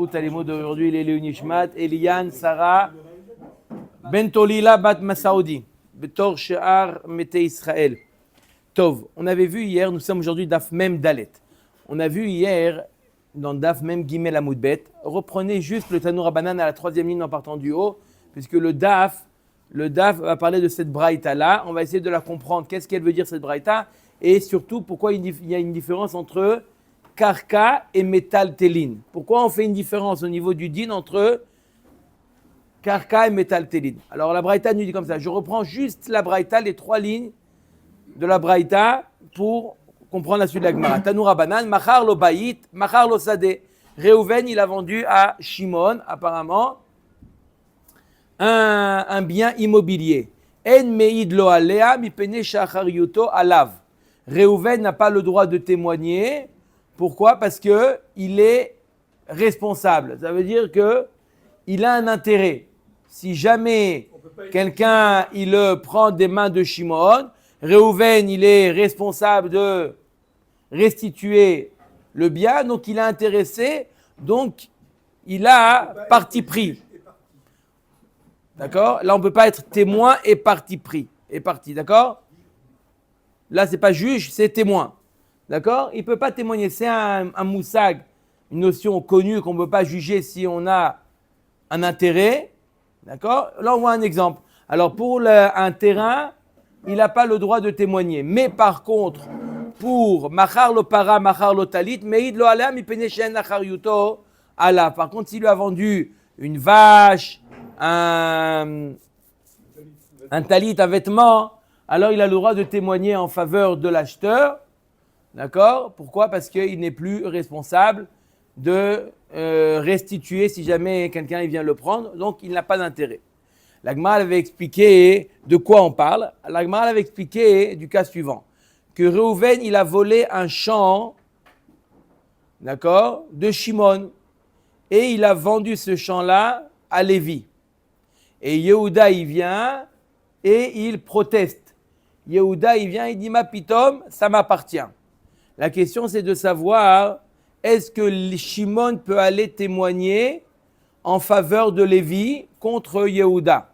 Les mots d'aujourd'hui, il est le Nishmat, Eliane, Sarah, Bentolila, Bat Masaoudi, Betor She'ar, Mete Israël. Tov, on avait vu hier, nous sommes aujourd'hui Daf Mem Dalet. On a vu hier, dans Daf Mem Gimel Amoudbet, reprenez juste le Tanoura Banane à la troisième ligne en partant du haut, puisque le Daf va parler de cette braïta-là. On va essayer de la comprendre. Qu'est-ce qu'elle veut dire cette braïta? Et surtout, pourquoi il y a une différence entre Karka et Metal Telin. Pourquoi on fait une différence au niveau du din entre Karka et Metal Telin? Alors la braïta nous dit comme ça. Je reprends juste la braïta, les trois lignes de la braïta pour comprendre la suite de la Gemara. Tanoura Banan, Machar lo Bayit, Machar lo Sadeh. Reuven, il a vendu à Shimon, apparemment, un bien immobilier. En meid lo alea mipene shachar yuto alav. Reuven n'a pas le droit de témoigner. Pourquoi? Parce qu'il est responsable. Ça veut dire qu'il a un intérêt. Si jamais quelqu'un il le prend des mains de Shimon, Reuven il est responsable de restituer le bien, donc il est intéressé, donc il a parti pris. D'accord? Là on ne peut pas être témoin et parti pris. Et parti, d'accord? Là c'est pas juge, c'est témoin. D'accord? Il ne peut pas témoigner. C'est un moussag, une notion connue qu'on ne peut pas juger si on a un intérêt. D'accord? Là, on voit un exemple. Alors, pour un terrain, il n'a pas le droit de témoigner. Mais par contre, pour Machar lo para, Machar lo talit, Meid lo alea mi peneshen achar yuto ala. Par contre, s'il lui a vendu une vache, un talit, un vêtement, alors il a le droit de témoigner en faveur de l'acheteur. D'accord? Pourquoi? Parce qu'il n'est plus responsable de restituer si jamais quelqu'un vient le prendre. Donc, il n'a pas d'intérêt. La Gemara avait expliqué de quoi on parle. La Gemara avait expliqué du cas suivant. Que Reuven, il a volé un champ, d'accord, de Shimon. Et il a vendu ce champ-là à Lévi. Et Yehuda, il vient et il proteste. Yehuda, il vient, il dit, ma pitom, ça m'appartient. La question, c'est de savoir, est-ce que Shimon peut aller témoigner en faveur de Lévi contre Yehuda?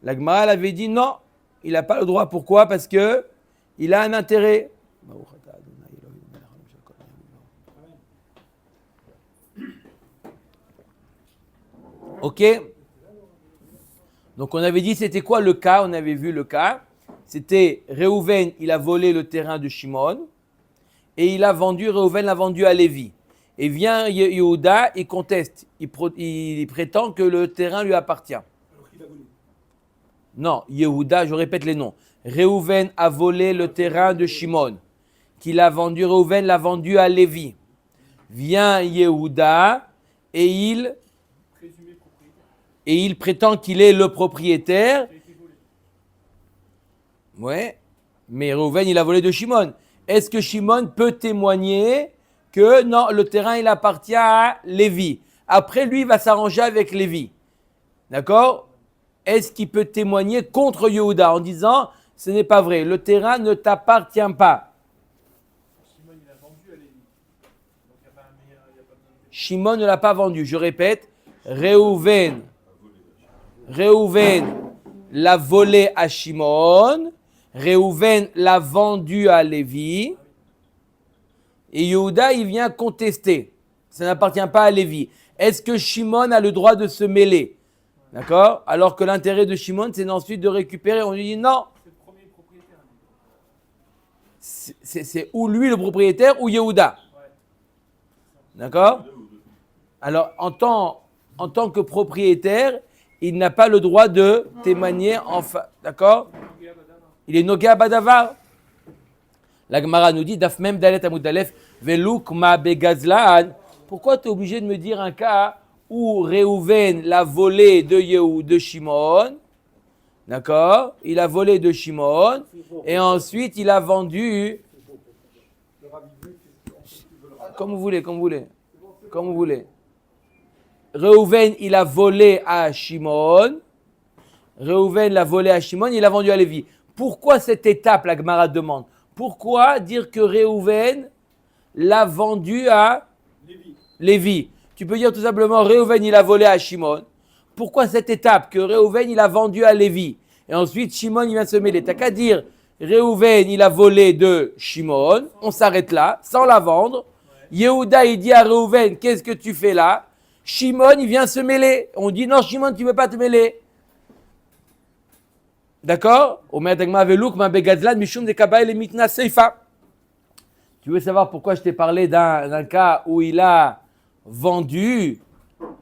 La Gemara avait dit non, il n'a pas le droit. Pourquoi? Parce qu'il a un intérêt. Ok? Donc on avait dit c'était quoi le cas? On avait vu le cas. C'était Reuven, il a volé le terrain de Shimon et Reuven l'a vendu à Lévi. Et vient Yehuda, il conteste, il prétend que le terrain lui appartient. Alors qu'il a volé. Non, Yehuda, je répète les noms. Reuven a volé le terrain de Shimon, Reuven l'a vendu à Lévi. Vient Yehuda et il prétend qu'il est le propriétaire. Ouais, mais Reuven, il a volé de Shimon. Est-ce que Shimon peut témoigner que non, le terrain, il appartient à Lévi? Après, lui, il va s'arranger avec Lévi. D'accord? Est-ce qu'il peut témoigner contre Yehuda en disant, ce n'est pas vrai, le terrain ne t'appartient pas? Shimon, il a vendu à Lévi. Donc, il n'y a pas Shimon ne l'a pas vendu. Je répète, Reuven l'a volé à Shimon. Reuven l'a vendu à Lévi et Yehuda, il vient contester. Ça n'appartient pas à Lévi. Est-ce que Shimon a le droit de se mêler? D'accord? Alors que l'intérêt de Shimon, c'est ensuite de récupérer. On lui dit non. C'est le premier propriétaire. C'est ou lui le propriétaire ou Yehuda. Ouais. D'accord? Alors, en tant que propriétaire, il n'a pas le droit de témoigner d'accord? Il est Nogea Badavar. La Gemara nous dit, Daf Mem Dalet Amud Alef, Velouk Ma Begazlan. Pourquoi tu es obligé de me dire un cas où Reuven l'a volé de Shimon? D'accord? Il a volé de Shimon et ensuite il a vendu. Comme vous voulez. Reuven, il a volé à Shimon. Reuven l'a volé à Shimon, il a vendu à Lévi. Pourquoi cette étape, la Gemara demande? Pourquoi dire que Reuven l'a vendu à Lévi. Tu peux dire tout simplement Réhouven, il a volé à Shimon. Pourquoi cette étape que Réhouven, il a vendu à Lévi? Et ensuite, Shimon, il vient se mêler. T'as qu'à dire Réhouven, il a volé de Shimon. On s'arrête là, sans la vendre. Yehuda, il dit à Réhouven, qu'est-ce que tu fais là? Shimon, il vient se mêler. On dit non, Shimon, tu ne veux pas te mêler. D'accord? Tu veux savoir pourquoi je t'ai parlé d'un cas où il a vendu?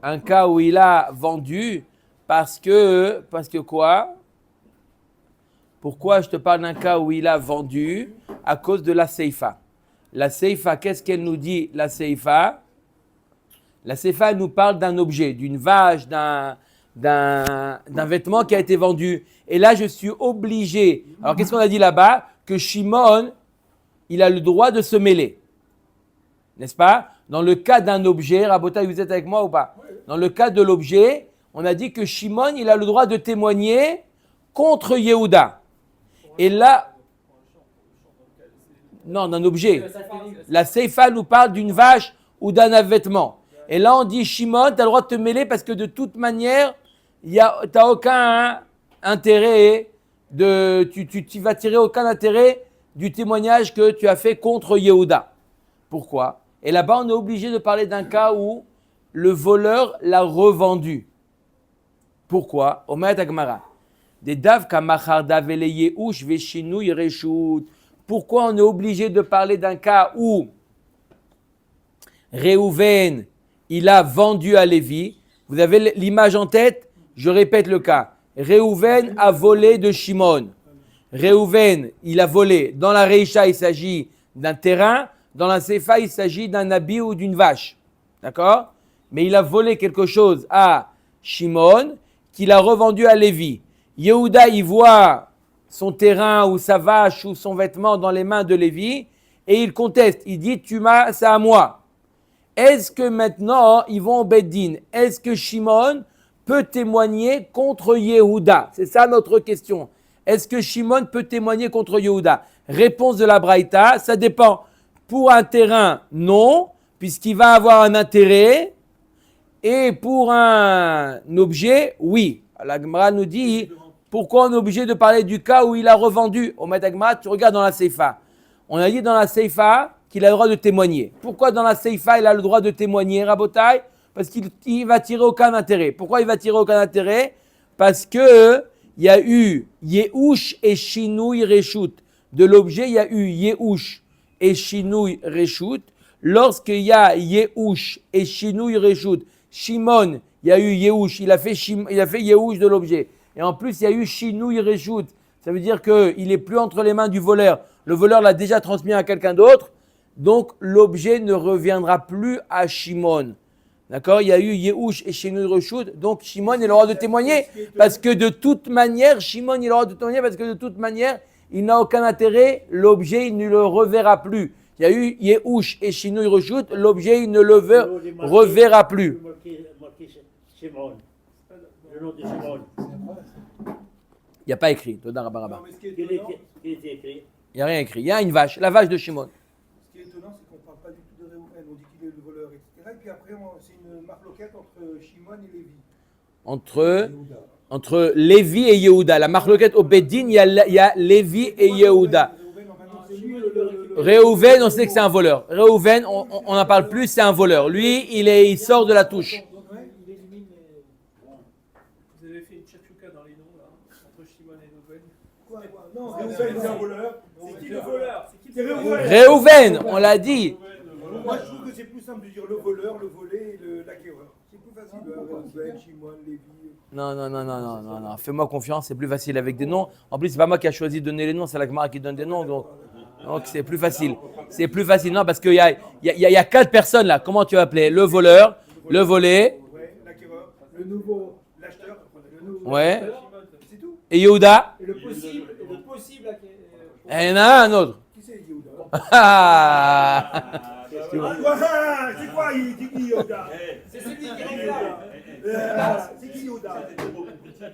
Un cas où il a vendu parce que quoi? Pourquoi je te parle d'un cas où il a vendu? À cause de la seifa. La seifa, qu'est-ce qu'elle nous dit, la seifa? La seifa, elle nous parle d'un objet, d'une vache, d'un vêtement qui a été vendu. Et là, je suis obligé. Alors, qu'est-ce qu'on a dit là-bas? Que Shimon, il a le droit de se mêler. N'est-ce pas? Dans le cas d'un objet, Rabotai, vous êtes avec moi ou pas? Dans le cas de l'objet, on a dit que Shimon, il a le droit de témoigner contre Yehuda. Et là, non, d'un objet. La Seifa nous parle d'une vache ou d'un vêtement. Et là, on dit Shimon, tu as le droit de te mêler parce que de toute manière, tu n'as aucun intérêt, tu vas tirer aucun intérêt du témoignage que tu as fait contre Yehuda. Pourquoi? Et là-bas, on est obligé de parler d'un cas où le voleur l'a revendu. Pourquoi? Omer Agmara. Des dav kamachar davele yehush veshinui reshut. Pourquoi on est obligé de parler d'un cas où Réhouven, il a vendu à Lévi? Vous avez l'image en tête? Je répète le cas. Réhouven a volé de Shimon. Réhouven, il a volé. Dans la Reisha, il s'agit d'un terrain. Dans la Seifa, il s'agit d'un habit ou d'une vache. D'accord? Mais il a volé quelque chose à Shimon qu'il a revendu à Lévi. Yehuda, il voit son terrain ou sa vache ou son vêtement dans les mains de Lévi et il conteste. Il dit, c'est à moi. Est-ce que maintenant, ils vont au Beddin? Est-ce que Shimon peut témoigner contre Yehuda? C'est ça notre question. Est-ce que Shimon peut témoigner contre Yehuda? Réponse de la Braïta, ça dépend. Pour un terrain, non, puisqu'il va avoir un intérêt. Et pour un objet, oui. La Gemara nous dit, pourquoi on est obligé de parler du cas où il a revendu? Au Gemara, tu regardes dans la Seifa. On a dit dans la Seifa qu'il a le droit de témoigner. Pourquoi dans la Seifa, il a le droit de témoigner, Rabotai? Parce qu'il va tirer aucun intérêt. Pourquoi il va tirer aucun intérêt? Parce que il y a eu Yehush et Shinui Reshut. De l'objet, il y a eu Yehush et Shinui Reshut. Lorsqu'il y a Yehush et Shinui Reshut, Shimon, il y a eu Yehush, il a fait Yehush de l'objet. Et en plus, il y a eu Shinui Reshut. Ça veut dire qu'il n'est plus entre les mains du voleur. Le voleur l'a déjà transmis à quelqu'un d'autre. Donc, l'objet ne reviendra plus à Shimon. D'accord? Il y a eu Yehush et Shinui Reshut. Donc, Shimon, il aura de témoigner. Parce que de toute manière, Shimon, il aura de témoigner. Parce que de toute manière, il n'a aucun intérêt. L'objet, il ne le reverra plus. Il y a eu Yehush et Shinui Reshut. L'objet, il ne le reverra plus. Le nom de Shimon. Il n'y a pas écrit. Toda Rabba Rabba. Non, mais ce qui est Quel étonnant, était écrit? Il n'y a rien écrit. Il y a une vache. La vache de Shimon. ce qui est étonnant, c'est qu'on ne parle pas du tout de Réhouven. On dit qu'il est le voleur, etc. Et puis après, c'est une marloquette entre Shimon et Lévi. Entre Lévi et Yehuda. La marloquette au Beddin, il y a Lévi et Yehuda. Réhouven, on sait que c'est un voleur. Réhouven, on n'en parle plus, c'est un voleur. Lui, il sort de la touche. Vous avez fait une tchatchouka dans les noms, là, entre Shimon et Réhouven. Quoi? Non, Réhouven, c'est un voleur. C'est qui le voleur? C'est Réhouven. Réhouven, on l'a dit. Moi, je trouve que c'est plus simple de dire le voleur, le volé et l'acquéreur. C'est plus facile. Réhouven, Shimon, Lévi. Non. Fais-moi confiance, c'est plus facile avec des noms. En plus, c'est pas moi qui a choisi de donner les noms, c'est la Gemara qui donne des noms. Donc c'est plus facile. C'est plus facile, non, parce qu'il y a 4 personnes là. Comment tu vas appeler? Le voleur, le volé. Ouais, l'acquéreur. Le nouveau, l'acheteur. Ouais. C'est tout. Et Yehuda. Et le possible acquéreur. Et il y en a un autre. Qui c'est Yehuda? C'est quoi il dit Yehuda? C'est celui qui réclame. C'est qui Yehuda? Il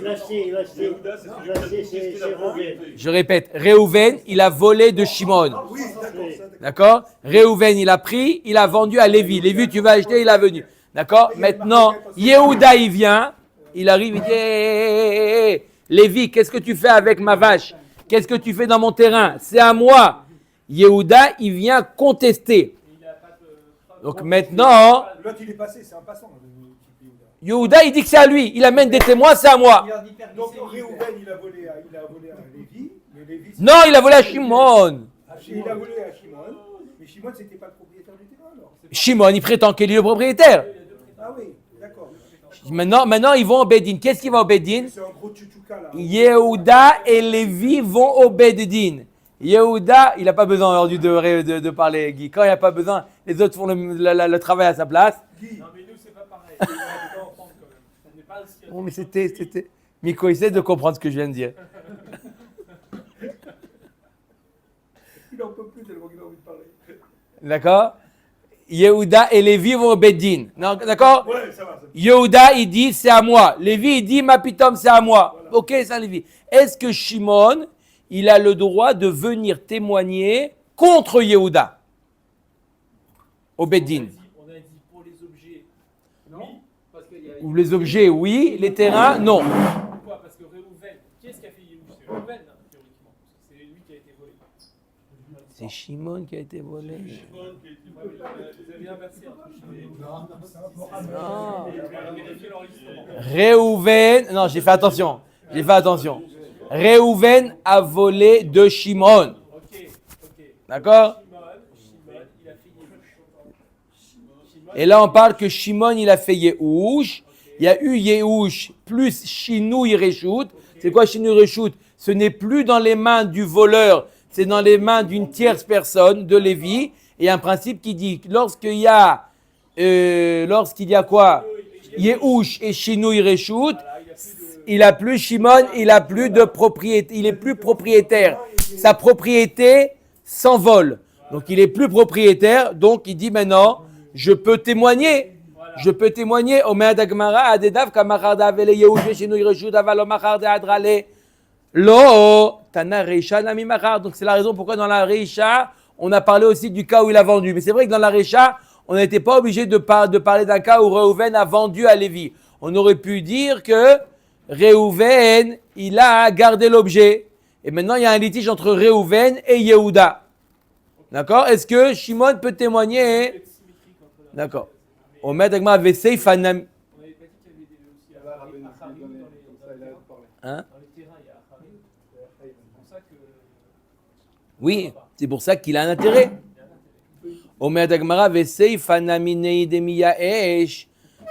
a acheté chez Reuven. Je répète, Réhouven, il a volé de Shimon. Oui, d'accord. D'accord? Réhouven, il a pris, il a vendu à Lévi. Lévi, tu vas acheter, il a venu. D'accord? Maintenant, Yehuda, il vient, il arrive, il dit, hé, Lévi, qu'est-ce que tu fais avec ma vache? Qu'est-ce que tu fais dans mon terrain? C'est à moi. Yehuda, il vient contester. Donc maintenant, L'autre, il est passé, c'est un passant. Yehuda, il dit que c'est à lui. Il amène des témoins, c'est à moi. Donc Réhouven, il a volé à Lévi. Mais Lévi, Non, il a volé à Shimon. il a volé à Shimon. Mais Shimon, c'était pas le propriétaire du terrain alors. Shimon, il prétend qu'il est le propriétaire. Ah oui, d'accord. Maintenant, ils vont au Bedin. Qu'est-ce qui va au Bedin? C'est un gros tchouchouka là. Yehuda et Lévi vont au Bedin. Yehuda, il n'a pas besoin aujourd'hui de parler, Guy. Quand il n'a pas besoin, les autres font le travail à sa place. Non, mais nous, c'est pas pareil. On doit entendre quand même. On n'est pas aussi. Oh, mais c'était... Miko, essaie de comprendre ce que je viens de dire. Il n'en peut plus tellement qu'il a envie de parler. D'accord? Yehuda et Lévi vont au Bedin. Non, d'accord? Ouais, ça va. Yehuda, il dit, c'est à moi. Lévi, il dit, ma pitom, c'est à moi. Voilà. Ok, c'est à Lévi. Est-ce que Shimon, il a le droit de venir témoigner contre Yehuda au Bedin? On a dit pour les objets, non. Parce qu'il y a... Ou les objets, oui. Les terrains, non. Pourquoi? Parce que Réhouven, qui est-ce qui a fait Yehoush? C'est Réhouven, hein, théoriquement. C'est lui qui a été volé. C'est Shimon qui a été volé. Vous avez inversé entre Shimon. Non. Vérifiez l'enregistrement. Réhouven, non, j'ai fait attention. Réhouven a volé de Shimon. Ok. D'accord? Shimon, il a fait Yehoush. Et là, on parle que Shimon, il a fait Yehoush. Il y a eu Yehoush plus Shinouï Reshout. C'est quoi Shinouï Reshout? Ce n'est plus dans les mains du voleur, c'est dans les mains d'une tierce personne, de Lévi. Et il y a un principe qui dit que lorsqu'il y a quoi? Yehoush et Shinouï Reshout, il a plus Shimon, il a plus de propriété, il est plus propriétaire. Sa propriété s'envole. Donc il est plus propriétaire, donc il dit maintenant, je peux témoigner. Omer d'Agmara, Adedav, Kamarada, Vele Yehoush, Shinouï Reshout, Avalomachar de Adrale. Lo, Tana Reisha, Nami Machar. Donc c'est la raison pourquoi dans la Reisha, on a parlé aussi du cas où il a vendu. Mais c'est vrai que dans la Reisha, on n'était pas obligé de parler d'un cas où Réhouven a vendu à Lévi. On aurait pu dire que Réhouven, il a gardé l'objet. Et maintenant, il y a un litige entre Réhouven et Yehuda. D'accord? Est-ce que Shimon peut témoigner? D'accord. Omer Dagma Vesei Fanam. On avait pas dit qu'il y avait aussi Acharim dans les terrains. Hein? Dans les terrains, il y a Acharim. C'est pour ça que... Oui, c'est pour ça qu'il a un intérêt. Omer Dagmara Vesei Fanaminei Demiyaesh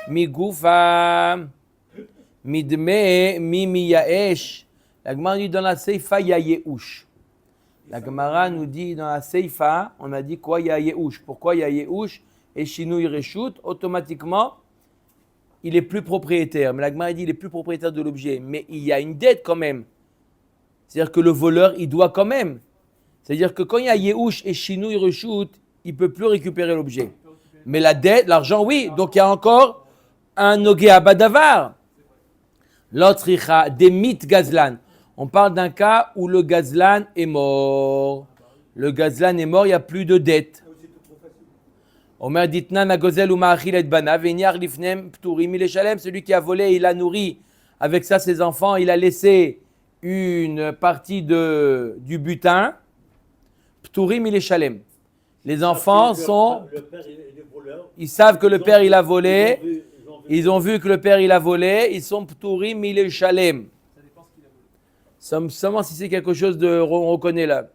Migufa Midme Mimiyaesh. La Gemara nous dit dans la Seifa, il y a Yehoush. La Gemara nous dit dans la Seifa, on a dit quoi? Il y a Yehoush. Pourquoi il y a Yehoush et Shinouï Reshout? Automatiquement, il est plus propriétaire. Mais la Gemara dit il est plus propriétaire de l'objet. Mais il y a une dette quand même. C'est-à-dire que le voleur, il doit quand même. C'est-à-dire que quand il y a Yehoush et Shinouï Reshout, il ne peut plus récupérer l'objet. Mais la dette, l'argent, oui. Donc il y a encore un Nogea Badavar. L'autre, des mythes Gazlan. On parle d'un cas où le Gazlan est mort. Le Gazlan est mort, il n'y a plus de dette. Omer ditna nagozel ou ma'achil et bana venyar lifnem pturim ileshalem. Celui qui a volé, il a nourri avec ça ses enfants, il a laissé une partie du butin. Pturim ileshalem. Les enfants sont... Ils savent que le père il a volé. Ils ont vu que le père il a volé. Ils sont pturim ileshalem. Seulement si c'est quelque chose de... On reconnaît là.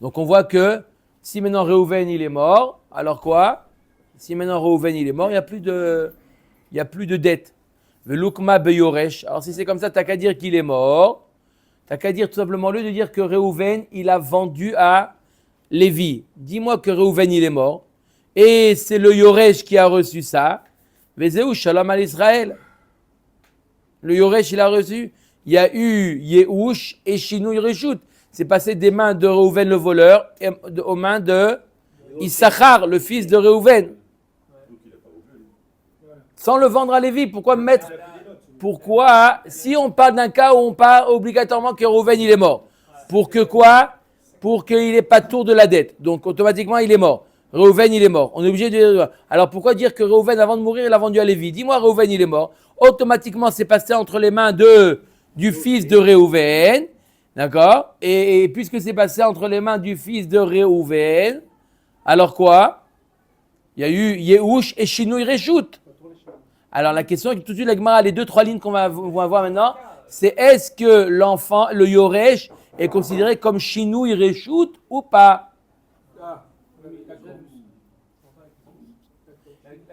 Donc on voit que si maintenant Réhouven il est mort, alors quoi? Si maintenant Réhouven il est mort, il n'y a plus de dette. Velukma beyoresh. Alors si c'est comme ça, tu n'as qu'à dire qu'il est mort. Tu n'as qu'à dire tout simplement, au lieu de dire que Réhouven il a vendu à Lévi. Dis-moi que Réhouven il est mort. Et c'est le Yoresh qui a reçu ça. Vezeu shalom al Israël. Le Yoresh il a reçu. Il y a eu Yehoush et Shinouï Reshout. C'est passé des mains de Réhouven le voleur aux mains de Issachar, le fils de Réhouven. sans le vendre à Lévi. Pourquoi mettre? Pourquoi, si on parle d'un cas où on parle obligatoirement que Reuven il est mort, pour que quoi? Pour qu'il n'ait pas de tour de la dette. Donc automatiquement il est mort. Reuven il est mort. On est obligé de dire. Alors pourquoi dire que Reuven avant de mourir il a vendu à Lévi? Dis-moi Reuven il est mort. Automatiquement c'est passé entre les mains du fils de Reuven. D'accord? Et puisque c'est passé entre les mains du fils de Reuven, alors quoi? Il y a eu Yehush et Shinui Reshut. Alors la question est que tout de suite, la Gemara, les 2-3 lignes qu'on va voir maintenant, c'est est-ce que l'enfant, le Yoresh, est considéré comme Shinui Reshut ou pas? La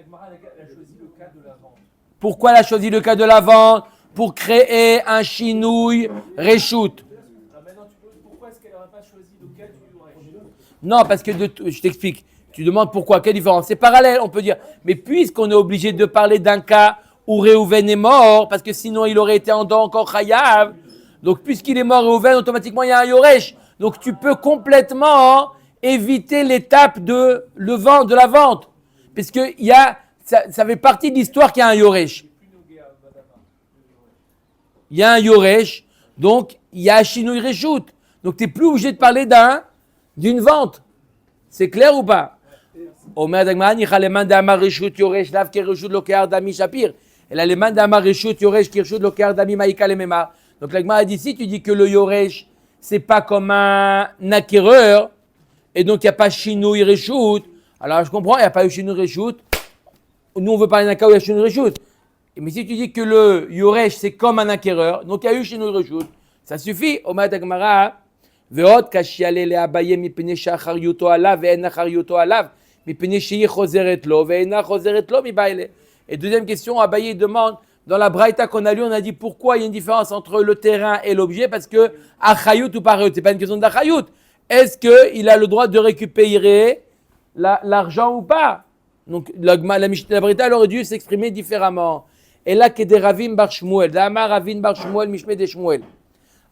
Gemara a choisi le cas de la vente. Pourquoi elle a choisi le cas de la vente? Pour créer un Shinui Reshut. Maintenant, pourquoi est-ce qu'elle n'aurait pas choisi le cas du Yoresh? Non, parce que je t'explique. Tu demandes pourquoi, quelle différence? C'est parallèle, on peut dire. Mais puisqu'on est obligé de parler d'un cas où Reuven est mort, parce que sinon il aurait été encore Chayav, donc puisqu'il est mort Reuven, automatiquement il y a un Yoresh. Donc tu peux complètement éviter l'étape de la vente. Parce que ça fait partie de l'histoire qu'il y a un Yoresh. Il y a un Yoresh, donc il y a Shinui Reshut. Donc tu n'es plus obligé de parler d'une vente. C'est clair ou pas? Omer Dagman, il y a les mains d'Amar Reshut Yoresh, Lav Kereshut Lokear Dami Shapir. Et là, les mains d'Amar Reshut Yoresh, Kereshut Lokear Dami Maïka Lemema. Donc l'Agma a dit si tu dis que le Yoresh, c'est pas comme un acquéreur, et donc il n'y a pas Shinui Reshut, alors je comprends, il n'y a pas eu Shinui Reshut. Nous, on veut parler d'un cas où il y a Shinui Reshut. Mais si tu dis que le Yoresh, c'est comme un acquéreur, donc il y a eu Shinui Reshut, ça suffit. Omer Dagmara, Veot Kashiale le Abaye mipene shachar yuto alav ve'en achar yuto alav mipene shehi chozeret lo ve'ena chozeret lo mi baile. Et deuxième question, Abaye demande, dans la Braïta qu'on a lu, on a dit pourquoi il y a une différence entre le terrain et l'objet, parce que achayut ou parayut, c'est pas une question d'achayut. Est-ce qu'il a le droit de récupérer l'argent ou pas? Donc la Braïta elle aurait dû s'exprimer différemment. Et là, que des Ravim bar Shmuel, d'Amar Ravim bar Shmuel, Mishme de Shmuel.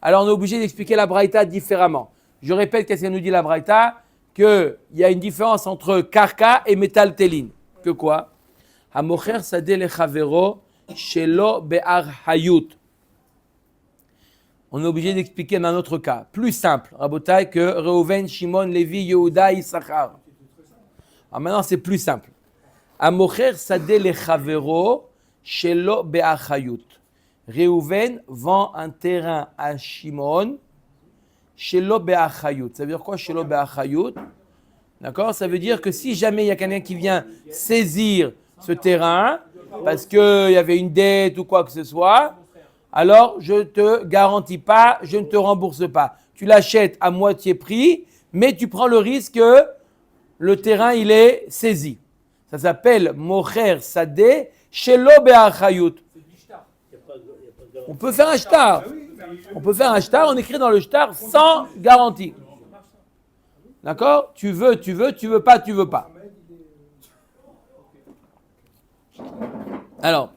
Alors on est obligé d'expliquer la Braïta différemment. Je répète qu'est-ce qu'elle nous dit la Braïta, qu'il y a une différence entre karka et métal téline. Que quoi? Hamocher sadeh lechavero shelo be'ar hayut. On est obligé d'expliquer dans un autre cas, plus simple, Rabotai, que Reuven, Shimon, Lévi, Yehuda, Issachar. Alors maintenant c'est plus simple. Hamocher sadeh lechavero shelo be'ar hayut. Reuven vend un terrain à Shimon, Shelo be'achayut. Ça veut dire quoi, Shelo be'achayut? D'accord? Ça veut dire que si jamais il y a quelqu'un qui vient saisir ce terrain, parce qu'il y avait une dette ou quoi que ce soit, alors je ne te garantis pas, je ne te rembourse pas. Tu l'achètes à moitié prix, mais tu prends le risque que le terrain il est saisi. Ça s'appelle Mocher Sadeh Shelo be'achayut. On peut faire un shtar. On peut faire un shtar, on écrit dans le shtar sans garantie. D'accord? Tu veux pas, tu veux pas. Alors,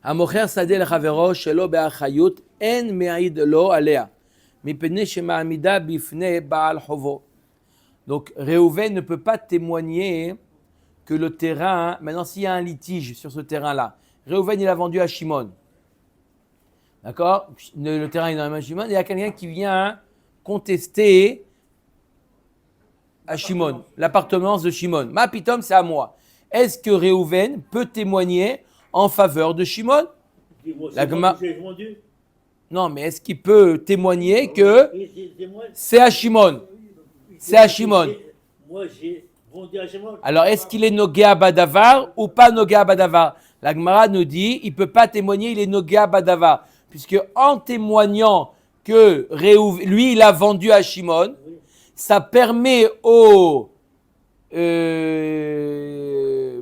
Hamocher sadeh lechavero shelo be'achayut en me'aid lo alea mipnei shema'amida bifnei ba'al chovo. Donc, Reuven ne peut pas témoigner que le terrain, maintenant s'il y a un litige sur ce terrain-là, Reuven il a vendu à Shimon. D'accord? Le terrain est dans la main de Shimon. Il y a quelqu'un qui vient contester à Shimon, l'appartenance de Shimon. Ma pitom, c'est à moi. Est-ce que Reuven peut témoigner en faveur de Shimon? Non, mais est-ce qu'il peut témoigner que c'est à Shimon? C'est à Shimon. Moi, j'ai vendu à Shimon. Alors, est-ce qu'il est Nogea Badavar ou pas Nogea Badavar? La Gemara nous dit, il ne peut pas témoigner, il est Nogea Badavar. Puisque en témoignant que lui, il a vendu à Shimon, ça permet aux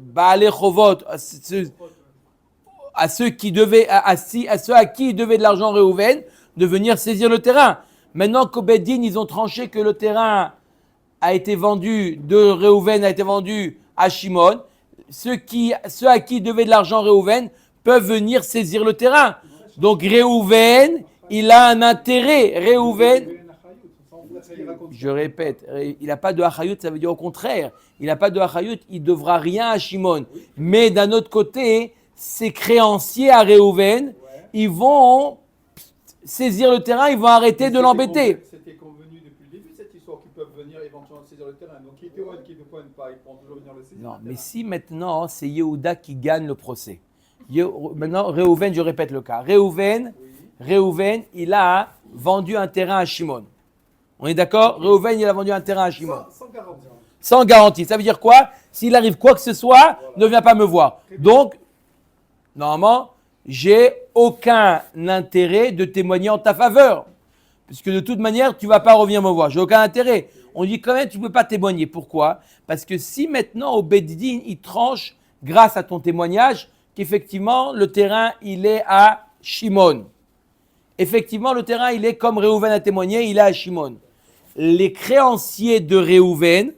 Baalei Chovot, à ceux à qui il devait de l'argent Reuven, de venir saisir le terrain. Maintenant qu'au Beddin, ils ont tranché que le terrain a été vendu de Reuven, a été vendu à Shimon, ceux à qui il devait de l'argent Reuven peuvent venir saisir le terrain. Donc Reuven, il a un intérêt. Reuven, Je répète, il n'a pas de Achayut, ça veut dire au contraire. Il n'a pas de Achayut, il ne devra rien à Shimon. Mais d'un autre côté, ses créanciers à Réhouven, ils vont saisir le terrain, ils vont arrêter de l'embêter. C'était convenu depuis le début cette histoire qu'ils peuvent venir éventuellement saisir le terrain. Donc qui témoigne, qui ne pointe pas, ils pourront toujours venir le saisir. Non, mais si maintenant c'est Yehuda qui gagne le procès. Maintenant, Réhouven, je répète le cas. Réhouven, il a vendu un terrain à Shimon. On est d'accord? Réhouven, il a vendu un terrain à Shimon. Sans garantie. Sans garantie. Ça veut dire quoi? S'il arrive quoi que ce soit, ne viens pas me voir. Donc, normalement, j'ai aucun intérêt de témoigner en ta faveur. Puisque de toute manière, tu ne vas pas revenir me voir. J'ai aucun intérêt. On dit quand même, tu ne peux pas témoigner. Pourquoi? Parce que si maintenant, au Beddin, il tranche, grâce à ton témoignage, qu'effectivement, le terrain, il est à Shimon. Effectivement, le terrain, il est comme Réhouven a témoigné, il est à Shimon. Les créanciers de Réhouven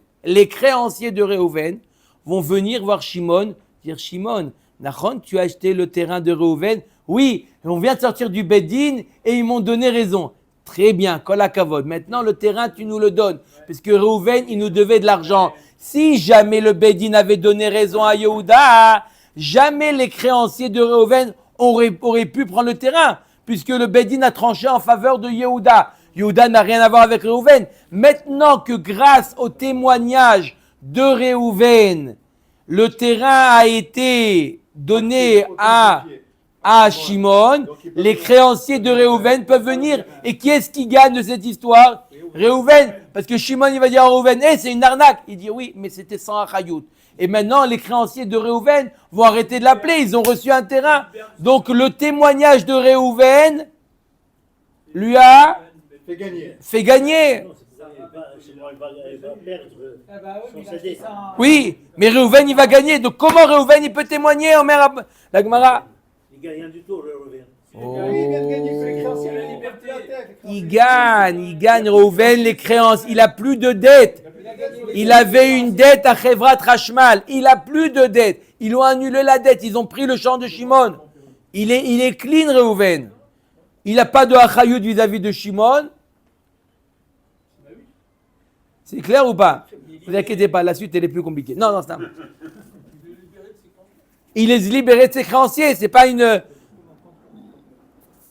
vont venir voir Shimon, dire Shimon, Nachon, tu as acheté le terrain de Réhouven? Oui, on vient de sortir du Beddin et ils m'ont donné raison. Très bien, kol hakavod. Maintenant, le terrain, tu nous le donnes. Parce que Réhouven, il nous devait de l'argent. Si jamais le Beddin avait donné raison à Yehuda, jamais les créanciers de Réhouven auraient pu prendre le terrain. Puisque le Beddin a tranché en faveur de Yehuda. Yehuda n'a rien à voir avec Réhouven. Maintenant que grâce au témoignage de Réhouven, le terrain a été donné à Shimon, les créanciers de Réhouven peuvent venir. Et qui est-ce qui gagne de cette histoire? Réhouven. Parce que Shimon, il va dire à Réhouven, c'est une arnaque. Il dit oui, mais c'était sans Achayut. Et maintenant, les créanciers de Réhouven vont arrêter de l'appeler. Ils ont reçu un terrain. Donc, le témoignage de Réhouven lui a fait gagner. Il va perdre son CD. Oui, mais Réhouven, il va gagner. Donc, comment Réhouven, il peut témoigner en mère la Gemara? Il gagne rien du tout, le revers. Il gagne Réhouven les créances. Il a plus de dette. Il avait une dette à Chevrat Rashmal. Il a plus de dette. Ils ont annulé la dette. Ils ont pris le champ de Shimon. Il est clean, Réhouven. Il n'a pas de Achayut vis-à-vis de Shimon. C'est clair ou pas? Ne vous inquiétez pas, la suite elle est plus compliquée. Non, c'est un... Il est libéré de ses créanciers. C'est pas une...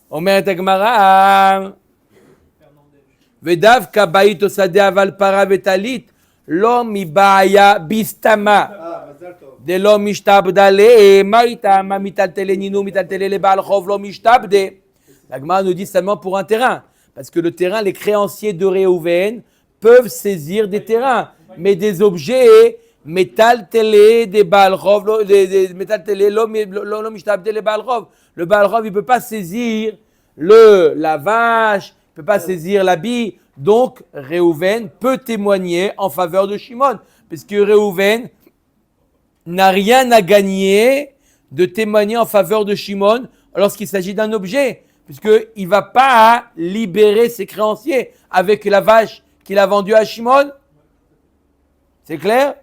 Omer Tagmara. Vedav kabayit osade aval para vetalit lo mibaya bistama de lo mishtabdale maïta ma mitaltele ninu mitaltele le baal chov lo mishtabde. La Gemara nous dit seulement pour un terrain, parce que le terrain, les créanciers de Réhouven peuvent saisir des terrains, mais des objets mitaltele des baal chov mitaltele lo mishtabde le baal chov. Le baal chov il peut pas saisir la vache. Il ne peut pas saisir l'habit. Donc, Réhouven peut témoigner en faveur de Shimon. Puisque Réhouven n'a rien à gagner de témoigner en faveur de Shimon lorsqu'il s'agit d'un objet. Puisqu'il ne va pas libérer ses créanciers avec la vache qu'il a vendue à Shimon. C'est clair?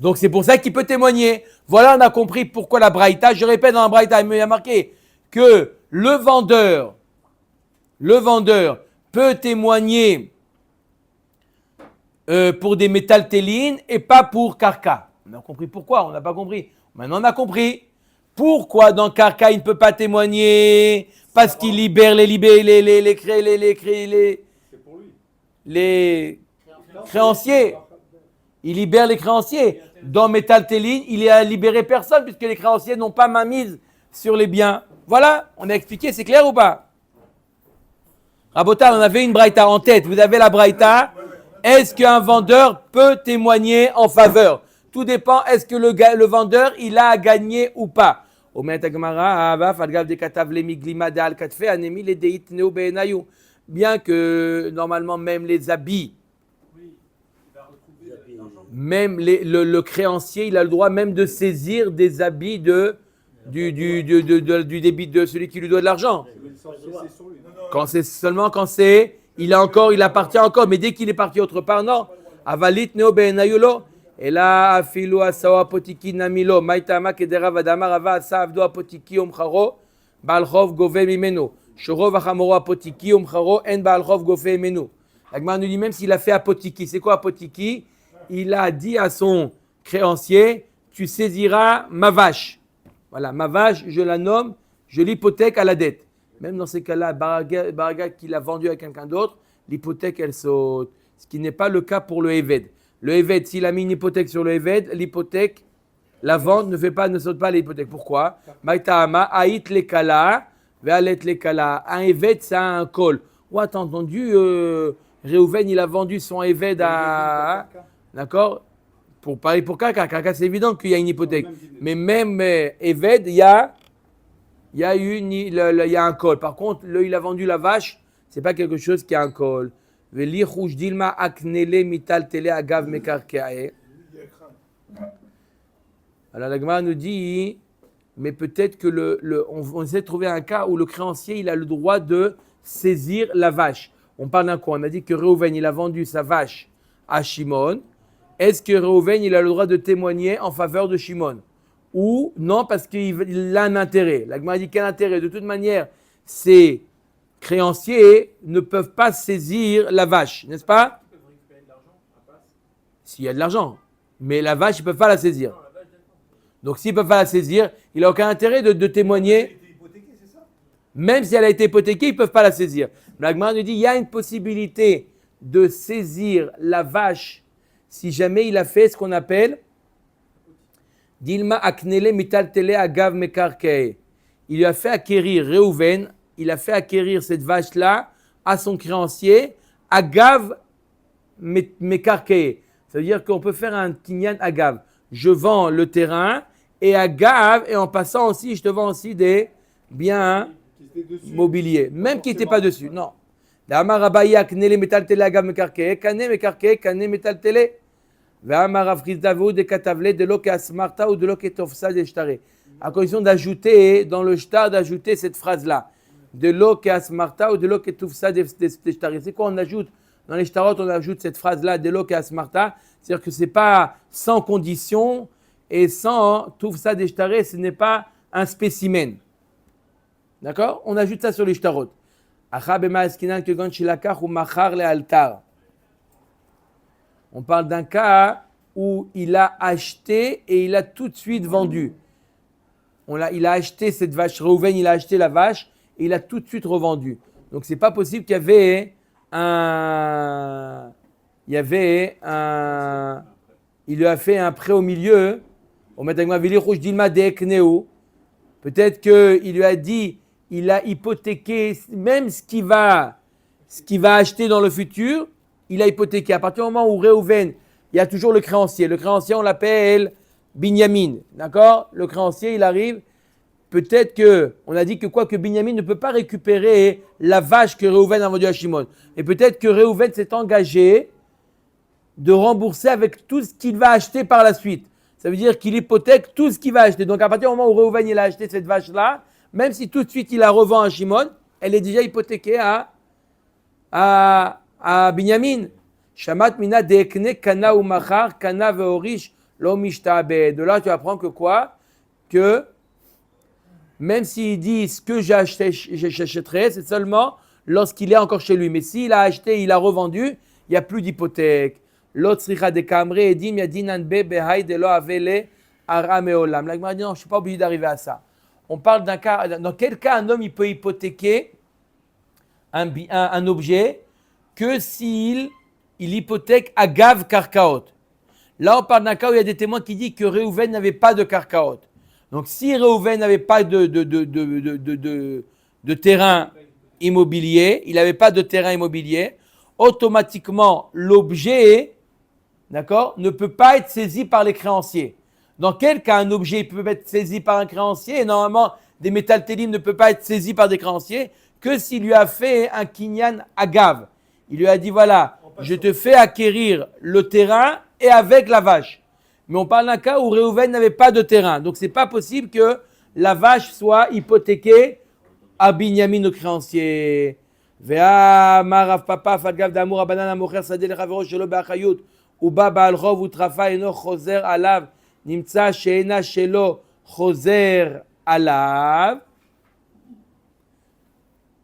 Donc, c'est pour ça qu'il peut témoigner. Voilà, on a compris pourquoi la Braïta. Je répète, dans la Braïta, il y a marqué que le vendeur peut témoigner pour des métaltélines et pas pour Karka. On a compris pourquoi, on n'a pas compris. Maintenant, on a compris. Pourquoi dans Karka, il ne peut pas témoigner? Parce qu'il libère les créanciers. Il libère les créanciers. Dans métaltéline, il n'a libéré personne puisque les créanciers n'ont pas main mise sur les biens. Voilà, on a expliqué, c'est clair ou pas? Rabotal, on avait une braïta en tête. Vous avez la braïta. Est-ce qu'un vendeur peut témoigner en faveur? Tout dépend. Est-ce que le vendeur, il a à gagner ou pas? Bien que normalement même les habits, même le créancier, il a le droit même de saisir des habits du débit de celui qui lui doit de l'argent. Quand il appartient encore, mais dès qu'il est parti autre part, non. Avalit neo be'enayulo, et là afilu asawa potiki namilo, maitama kedera vadama rava asa avdo apotiki umcharo, balchov gove mimeno, shoro vachamoro apotiki umcharo en balchov gove mimeno. Agmar nous dit même s'il a fait apotiki. C'est quoi apotiki? Il a dit à son créancier, tu saisiras ma vache. Voilà, ma vache, je la nomme, je l'hypothèque à la dette. Même dans ces cas-là, Baraga qu'il a vendu à quelqu'un d'autre, l'hypothèque, elle saute. Ce qui n'est pas le cas pour le Eved. Le Eved, s'il a mis une hypothèque sur le Eved, l'hypothèque, la vente ne saute pas l'hypothèque. Pourquoi? Maïtahama, Aït lekala, Ve'alet lekala. Un Eved, ça a un col. Ouais, t'as entendu, Réhouven, il a vendu son Eved à. D'accord? Pour parler pour Kaka. Kaka, c'est évident qu'il y a une hypothèque. Mais même Eved, il y a un col. Par contre, il a vendu la vache, c'est pas quelque chose qui a un col. Alors la Gemara nous dit, mais peut-être que on essaie de trouver un cas où le créancier il a le droit de saisir la vache. On parle d'un quoi? On a dit que Réhouven il a vendu sa vache à Shimon. Est-ce que Réhouven il a le droit de témoigner en faveur de Shimon? Ou non, parce qu'il a un intérêt. La Gemara dit quel intérêt? De toute manière, ces créanciers ne peuvent pas saisir la vache, n'est-ce pas? Ils peuvent récupérer de l'argent à passe. S'il y a de l'argent. Mais la vache, ils ne peuvent pas la saisir. Donc s'ils ne peuvent pas la saisir, il n'a aucun intérêt de témoigner. Même si elle a été hypothéquée, ils ne peuvent pas la saisir. La Gemara nous dit il y a une possibilité de saisir la vache si jamais il a fait ce qu'on appelle Dilma aknele mital tele agav mekarkei. Il lui a fait acquérir Réhouven, il a fait acquérir cette vache-là à son créancier agav mekarkei. Ça veut dire qu'on peut faire un kinyan agav. Je vends le terrain et agav, et en passant aussi, je te vends aussi des biens mobiliers, même qui n'étaient pas dessus. Non. D'amar Abaye aknele mital tele agav mekarkei, kane mital tele. À condition d'ajouter dans le shtar, d'ajouter cette phrase-là. De lo ke asmarta ou de lo ke tufsa de shtarim. C'est quoi on ajoute? Dans les shtarot, on ajoute cette phrase-là, de lo ke asmarta. C'est-à-dire que ce n'est pas sans condition et sans tufsa de shtarim, ce n'est pas un spécimen. D'accord? On ajoute ça sur les shtarot. On parle d'un cas où il a acheté et il a tout de suite vendu. Il a acheté cette vache, Réhouven, il a acheté la vache et il a tout de suite revendu. Donc c'est pas possible qu'il y avait il lui a fait un prêt au milieu. Peut-être qu'il lui a dit, il a hypothéqué même ce qu'il va acheter dans le futur. Il a hypothéqué. À partir du moment où Réhouven, il y a toujours le créancier. Le créancier, on l'appelle Binyamin. D'accord? Le créancier, il arrive. Peut-être on a dit que Binyamin ne peut pas récupérer la vache que Réhouven a vendue à Shimon. Et peut-être que Réhouven s'est engagé de rembourser avec tout ce qu'il va acheter par la suite. Ça veut dire qu'il hypothèque tout ce qu'il va acheter. Donc à partir du moment où Réhouven il a acheté cette vache-là, même si tout de suite il la revend à Shimon, elle est déjà hypothéquée à Binyamin. Shamat mina deekne kana ou machar kana veorish lo mishtabe. De là tu apprends que quoi? Que même s'il dit ce que j'achèterai, c'est seulement lorsqu'il est encore chez lui. Mais s'il a acheté, il a revendu, il n'y a plus d'hypothèque. L'autre sricha de kamre edim yadinan be behay de lo avele aram eolam. La Gemara dit non, je ne suis pas obligé d'arriver à ça. On parle d'un cas, dans quel cas un homme il peut hypothéquer un objet que s'il hypothèque agav karkaot. Là, on parle d'un cas où il y a des témoins qui disent que Réhouven n'avait pas de karkaot. Donc, si Réhouven n'avait pas de terrain immobilier, il n'avait pas de terrain immobilier, automatiquement, l'objet, d'accord, ne peut pas être saisi par les créanciers. Dans quel cas un objet peut être saisi par un créancier? Et normalement, des métaltélim ne peut pas être saisi par des créanciers que s'il lui a fait un kinyan agav. Il lui a dit, voilà, je te fais acquérir le terrain et avec la vache. Mais on parle d'un cas où Réhouven n'avait pas de terrain. Donc, ce n'est pas possible que la vache soit hypothéquée à Binyamin au créancier. Vea marav papa fadgav d'amour abanan amocher sadel ravero shelo beachayut uba baal rov utrafa eno choser alav nimtza sheena shelo choser alav.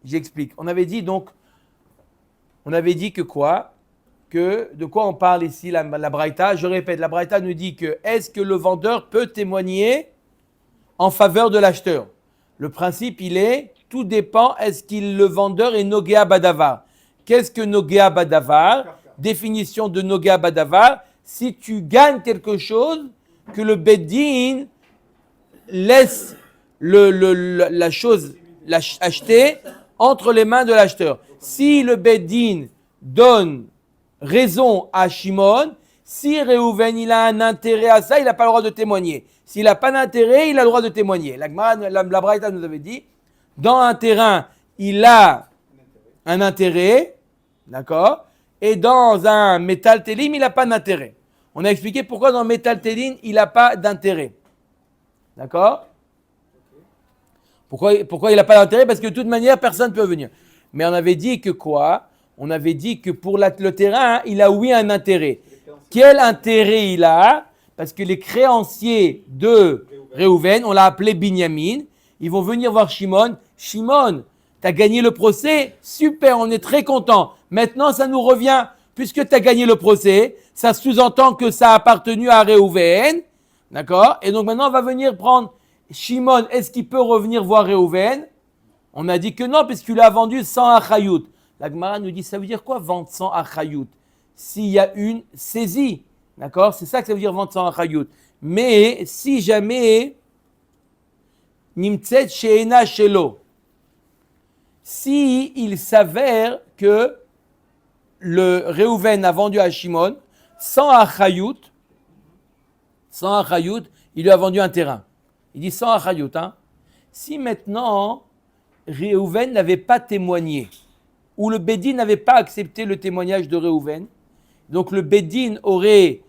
J'explique. On avait dit donc On avait dit que quoi? Que de quoi on parle ici, la Braïta? Je répète, la Braïta nous dit que est-ce que le vendeur peut témoigner en faveur de l'acheteur? Le principe, il est, tout dépend, est-ce que le vendeur est Nogea Badavar? Qu'est-ce que Nogea Badavar? Définition de Nogea Badavar, si tu gagnes quelque chose, que le Beddin laisse la chose acheter entre les mains de l'acheteur. Si le Beddin donne raison à Shimon, si Réhouven il a un intérêt à ça, il n'a pas le droit de témoigner. S'il n'a pas d'intérêt, il a le droit de témoigner. La Braïta nous avait dit, dans un terrain, il a un intérêt, d'accord, et dans un métal télim, il n'a pas d'intérêt. On a expliqué pourquoi dans le métal télim, il n'a pas d'intérêt. D'accord? Pourquoi il n'a pas d'intérêt? Parce que de toute manière, personne ne peut venir. Mais on avait dit que quoi? On avait dit que pour le terrain, il a oui un intérêt. Quel intérêt il a? Parce que les créanciers de Réhouven, on l'a appelé Binyamin, ils vont venir voir Shimon. Shimon, tu as gagné le procès? Super, on est très content. Maintenant, ça nous revient. Puisque tu as gagné le procès, ça sous-entend que ça a appartenu à Réhouven. D'accord? Et donc maintenant, on va venir prendre Shimon. Est-ce qu'il peut revenir voir Réhouven? On a dit que non, puisqu'il a vendu sans achayut. La Gemara nous dit, ça veut dire quoi vendre sans achayut? S'il y a une saisie. D'accord? C'est ça que ça veut dire vendre sans achayut. Mais si jamais nimtzet she'ena shelo, si il s'avère que le Réhouven a vendu à Shimon sans achayut, il lui a vendu un terrain. Il dit sans achayut. Hein? Si maintenant Réhouven n'avait pas témoigné, ou le Bédine n'avait pas accepté le témoignage de Réhouven, donc le Bédine aurait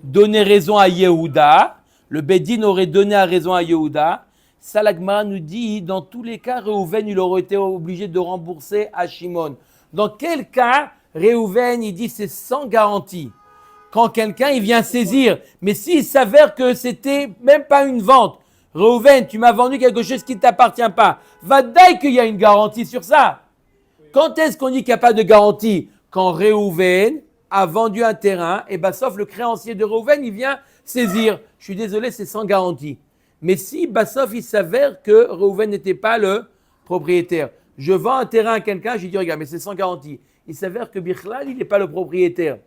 donné raison à Yehuda, le Bédine aurait donné raison à Yehuda. Ça, la Gemara nous dit, dans tous les cas, Réhouven, il aurait été obligé de rembourser à Shimon. Dans quel cas Réhouven, il dit c'est sans garantie. Quand quelqu'un, il vient saisir, mais s'il s'avère que c'était même pas une vente, Réhouven, tu m'as vendu quelque chose qui ne t'appartient pas, va dire qu'il y a une garantie sur ça. Quand est-ce qu'on dit qu'il n'y a pas de garantie? Quand Réhouven a vendu un terrain, et bien sauf le créancier de Réhouven, il vient saisir. Je suis désolé, c'est sans garantie. Mais si, sauf il s'avère que Réhouven n'était pas le propriétaire. Je vends un terrain à quelqu'un, je lui dis, regarde, mais c'est sans garantie. Il s'avère que Bichlal, il n'est pas le propriétaire.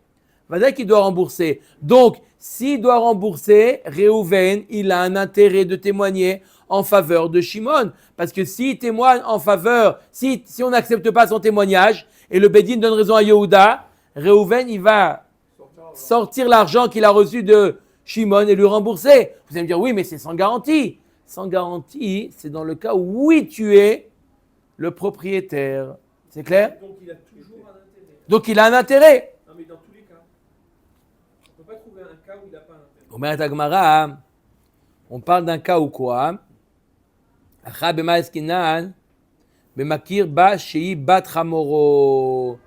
Va dire qu'il doit rembourser. Donc, s'il doit rembourser, Réhouven, il a un intérêt de témoigner en faveur de Shimon. Parce que s'il témoigne en faveur, si on n'accepte pas son témoignage, et le Bédine donne raison à Yehuda, Réhouven, il va sortir l'argent qu'il a reçu de Shimon et lui rembourser. Vous allez me dire, oui, mais c'est sans garantie. Sans garantie, c'est dans le cas où, oui, tu es le propriétaire. C'est clair? Donc il a toujours un intérêt. Donc il a un intérêt. Non, mais dans tous les cas. On ne peut pas trouver un cas où il n'a pas un intérêt. Omer Tagmara, on parle d'un cas où quoi? Acha bema eskinan, bemakir ba shei bat chamoro.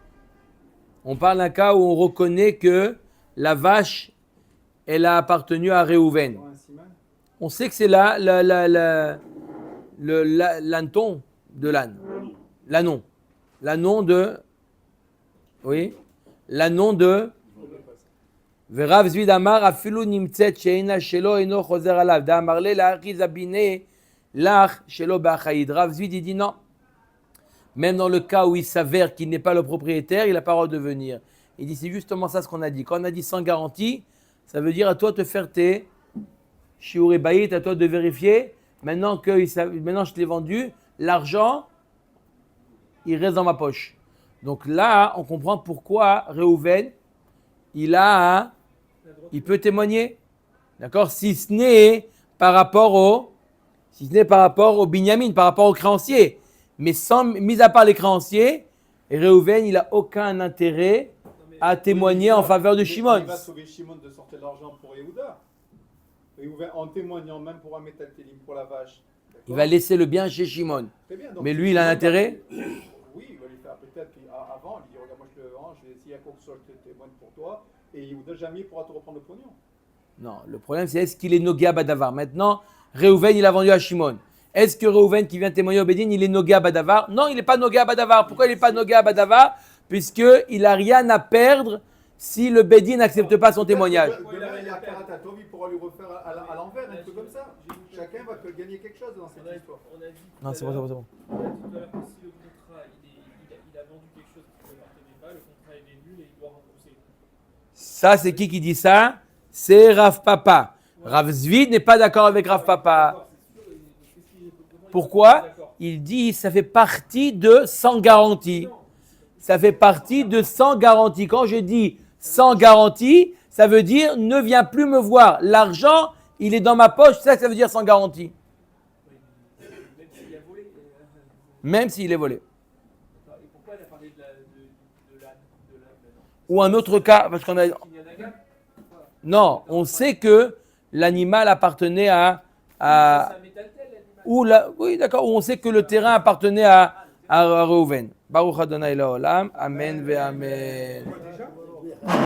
On parle d'un cas où on reconnaît que la vache, elle a appartenu à Réhouven. On sait que c'est l'âneton de l'âne. L'ânon de... Oui. L'ânon de... Verav zvid amar afilu nimtzet she'ena shelo eno choser alav. D'amar le la'achiz abine lach shelo ba'achayid. Rav Zvid, il dit non. Même dans le cas où il s'avère qu'il n'est pas le propriétaire, il n'a pas le droit de venir. Il dit c'est justement ça ce qu'on a dit. Quand on a dit sans garantie, ça veut dire à toi de faire tes shiurei bayit, à toi de vérifier. Maintenant je te l'ai vendu, l'argent, il reste dans ma poche. Donc là, on comprend pourquoi Réhouven, il peut témoigner. D'accord? Si ce n'est par rapport au Binyamin, par rapport au créancier. Mais mis à part les créanciers, Réhouven, il n'a aucun intérêt à témoigner en faveur de Shimon. Il va sauver Shimon de sortir de l'argent pour Yehuda. Réhouven, en témoignant même pour un métal télim, pour la vache. D'accord. Il va laisser le bien chez Shimon. Bien, donc, mais lui, il a un intérêt. Oui, il va lui faire peut-être qu'avant, il dit regarde, moi je te vends, je vais essayer à quoi que ce soit, je te témoigne pour toi. Et Yehuda jamais pourra te reprendre le pognon. Non, le problème c'est est-ce qu'il est Nogea Badavar. Maintenant, Réhouven, il a vendu à Shimon. Est-ce que Réhouven qui vient témoigner au Bédine, il est Nogea Badavar? Non, il n'est pas Nogea Badavar. Pourquoi il n'est pas Nogea Badavar? puisqu'il n'a rien à perdre si le Bédine n'accepte pas son témoignage. Demain, il y a Karatatov, il pourra lui refaire à l'envers, un truc comme ça. Chacun va gagner quelque chose dans cette histoire. On a dit tout Non, à c'est bon, l'heure- c'est bon. on a dit tout à l'heure que si le contrat, il a vendu quelque chose qui ne lui appartenait pas, le contrat il est nul et il doit rembourser. Ça, c'est qui dit ça? C'est Rav Papa. Rav Zvid n'est pas d'accord avec Rav Papa. Pourquoi? Il dit ça fait partie de sans garantie. Ça fait partie de sans garantie. Quand je dis sans garantie, ça veut dire ne viens plus me voir. L'argent, il est dans ma poche, c'est ça que ça veut dire sans garantie. Même s'il a volé. Même s'il est volé. Et pourquoi il a parlé de la Ou un autre cas, parce qu'on a... Kinyanaga? Non, on sait que l'animal appartenait à C'est un métal-tel, l'animal. oui, d'accord, où on sait que le terrain appartenait à Reuven. Baruch Adonai Laolam, Amen ve Amen. Quoi déjà